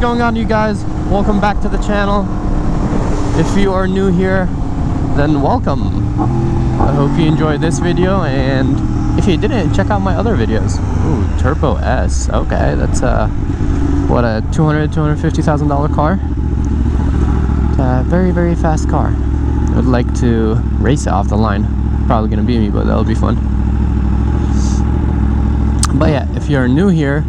going on, you guys? Welcome back to the channel. If you are new here, then welcome. I hope you enjoyed this video, and if you didn't, check out my other videos. Ooh, Turbo S. Okay, that's what, a $250,000 car. It's a very, very fast car. I would like to race it off the line. Probably gonna be me, but that'll be fun. But yeah, if you're new here,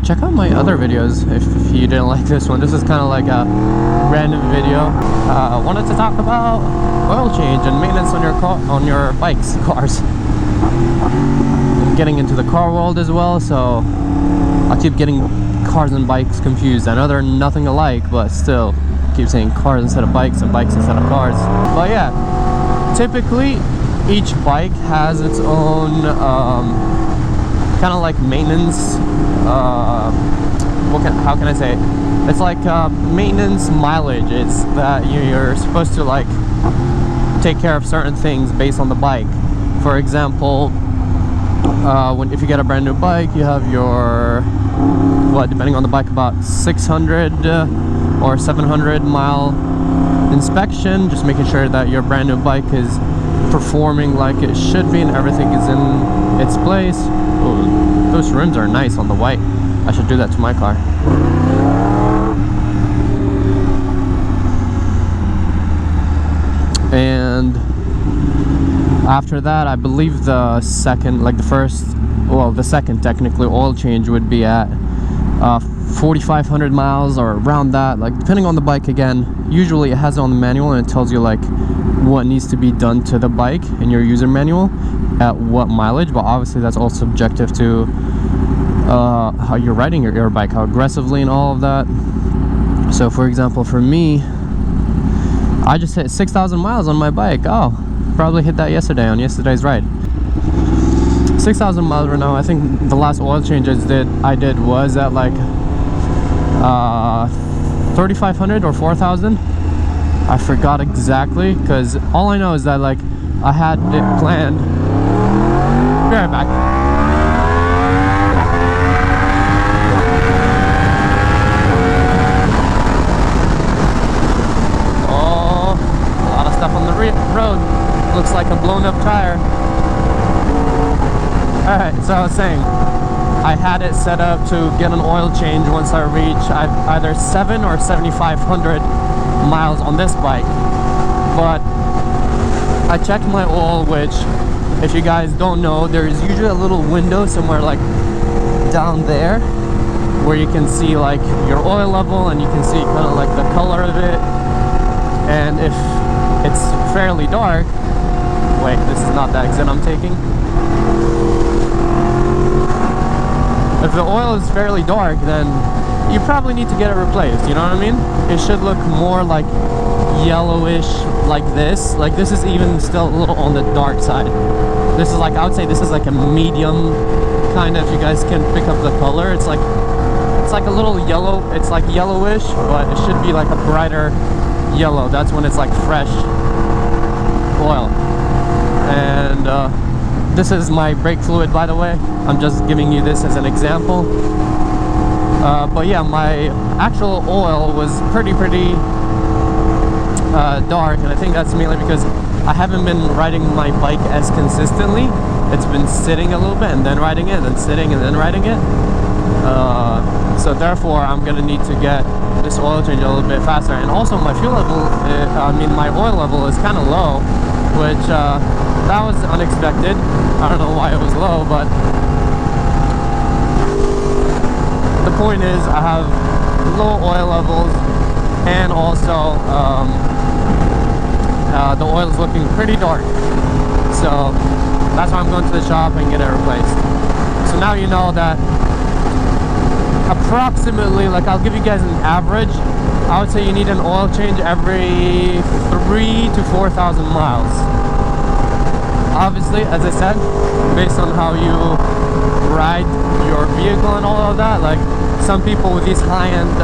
check out my other videos if you didn't like this one. This is kind of like a random video. I wanted to talk about oil change and maintenance on your car, on your cars. I'm getting into the car world as well, so I keep getting cars and bikes confused. I know they're nothing alike, but still I keep saying cars instead of bikes and bikes instead of cars. But yeah, typically each bike has its own kind of like maintenance, how can I say it? It's like maintenance mileage. It's that you're supposed to like take care of certain things based on the bike. For example, if you get a brand new bike, you have your, what, depending on the bike, about 600 or 700 mile inspection, just making sure that your brand new bike is performing like it should be and everything is in its place. Ooh, those rims are nice on the white. I should do that to my car. And after that, I believe the second, like the second technically oil change would be at 4,500 miles or around that, like depending on the bike again. Usually it has it on the manual and it tells you like what needs to be done to the bike in your user manual at what mileage, but obviously that's all subjective to how you're riding your bike, how aggressively and all of that. So for example, for me, I just hit 6,000 miles on my bike. Oh, probably hit that yesterday on yesterday's ride. 6,000 miles right now. I think the last oil change I did was at like 3,500 or 4,000. I forgot exactly, because all I know is that like I had it planned. Be right back. Oh, a lot of stuff on the road. Looks like a blown up tire. Alright, so I was saying, I had it set up to get an oil change once I reach either 7 or 7,500 miles on this bike. But I checked my oil, which, if you guys don't know, there's usually a little window somewhere like down there where you can see like your oil level and you can see kind of like the color of it. And if it's fairly dark, wait, this is not the exit I'm taking. If the oil is fairly dark, then you probably need to get it replaced, you know what I mean? It should look more like yellowish, like this. Like this is even still a little on the dark side. This is like, I would say this is like a medium kind of, if you guys can pick up the color. It's like a little yellow. It's like yellowish, but it should be like a brighter yellow. That's when it's like fresh oil. And this is my brake fluid, by the way. I'm just giving you this as an example. But yeah, my actual oil was pretty dark, and I think that's mainly because I haven't been riding my bike as consistently. It's been sitting a little bit and then riding it, and then sitting and then riding it. So therefore, I'm gonna need to get this oil change a little bit faster. And also, my fuel level, my oil level is kind of low, which that was unexpected. I don't know why it was low, but the point is I have low oil levels, and also the oil is looking pretty dark. So that's why I'm going to the shop and get it replaced. So now you know that approximately, like I'll give you guys an average. I would say you need an oil change every 3,000 to 4,000 miles. Obviously, as I said, based on how you ride your vehicle and all of that. Like some people with these high-end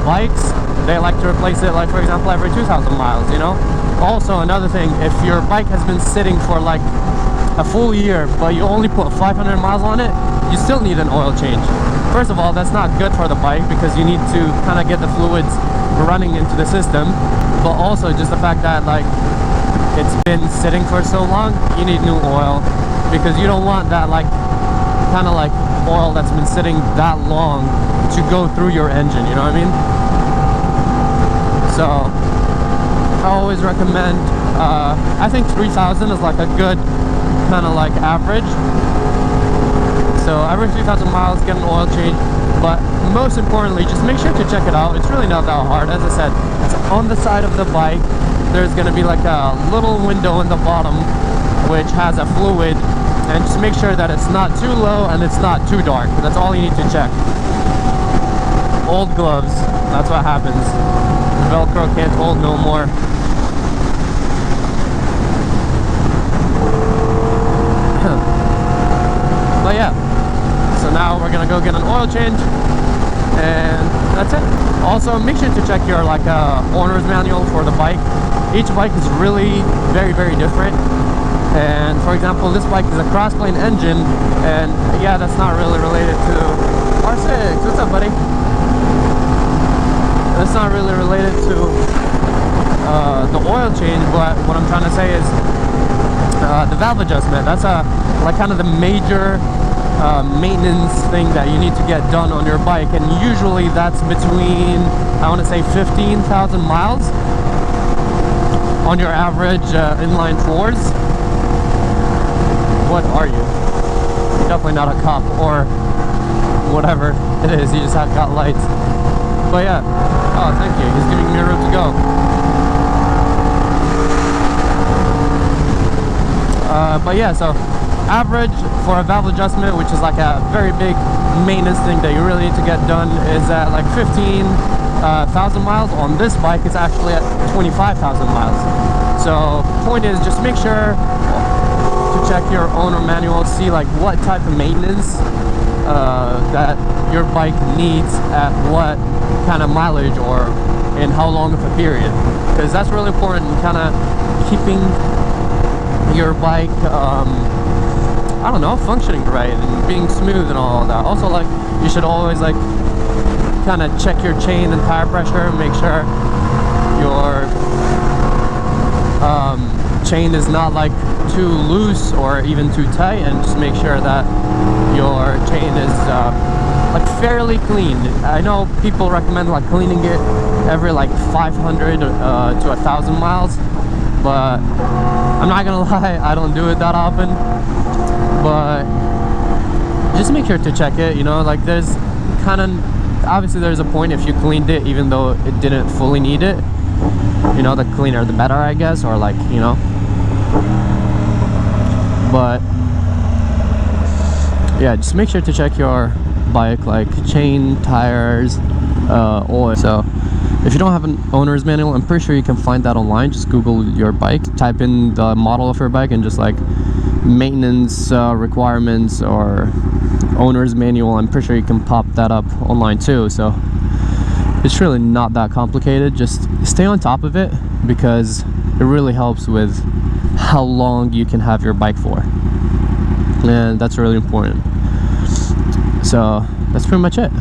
bikes, they like to replace it, like for example, every 2,000 miles, you know. Also, another thing, if your bike has been sitting for like a full year, but you only put 500 miles on it, you still need an oil change. First of all, that's not good for the bike because you need to kind of get the fluids running into the system, but also just the fact that like it's been sitting for so long, you need new oil, because you don't want that like kind of like oil that's been sitting that long to go through your engine, you know what I mean? So I always recommend I think 3,000 is like a good kind of like average. So every 3,000 miles get an oil change, but most importantly just make sure to check it out. It's really not that hard. As I said, it's on the side of the bike. There's going to be like a little window in the bottom which has a fluid, and just make sure that it's not too low and it's not too dark. That's all you need to check. Old gloves, that's what happens. Velcro can't hold no more. But yeah, so now we're gonna go get an oil change, and that's it. Also, make sure to check your like owner's manual for the bike. Each bike is really very different. And for example, this bike is a crossplane engine, and yeah, that's not really related to R6. What's up, buddy? That's not really related to the oil change, but what I'm trying to say is the valve adjustment. That's like kind of the major maintenance thing that you need to get done on your bike, and usually that's between, I want to say, 15,000 miles on your average inline fours. What are you? Definitely not a cop or whatever it is. You just have got lights. But yeah. Oh, thank you. He's giving me a room to go. But yeah, so average for a valve adjustment, which is like a very big maintenance thing that you really need to get done, is at like 15,000 miles. On this bike, it's actually at 25,000 miles. So point is, just make sure to check your owner manual, see like what type of maintenance that your bike needs at what kind of mileage or in how long of a period, because that's really important in kind of keeping your bike I don't know, functioning right and being smooth and all that. Also, like, you should always like kind of check your chain and tire pressure, make sure your chain is not like too loose or even too tight, and just make sure that your chain is like fairly clean. I know people recommend like cleaning it every like 500 to 1,000 miles, but I'm not gonna lie, I don't do it that often. But just make sure to check it, you know, like there's kind of, obviously there's a point if you cleaned it even though it didn't fully need it. You know, the cleaner the better, I guess, or like, you know. But yeah, just make sure to check your bike, like chain, tires, oil. So if you don't have an owner's manual, I'm pretty sure you can find that online. Just Google your bike, type in the model of your bike, and just like maintenance requirements or owner's manual. I'm pretty sure you can pop that up online too. So it's really not that complicated. Just stay on top of it, because it really helps with how long you can have your bike for, and that's really important. So that's pretty much it.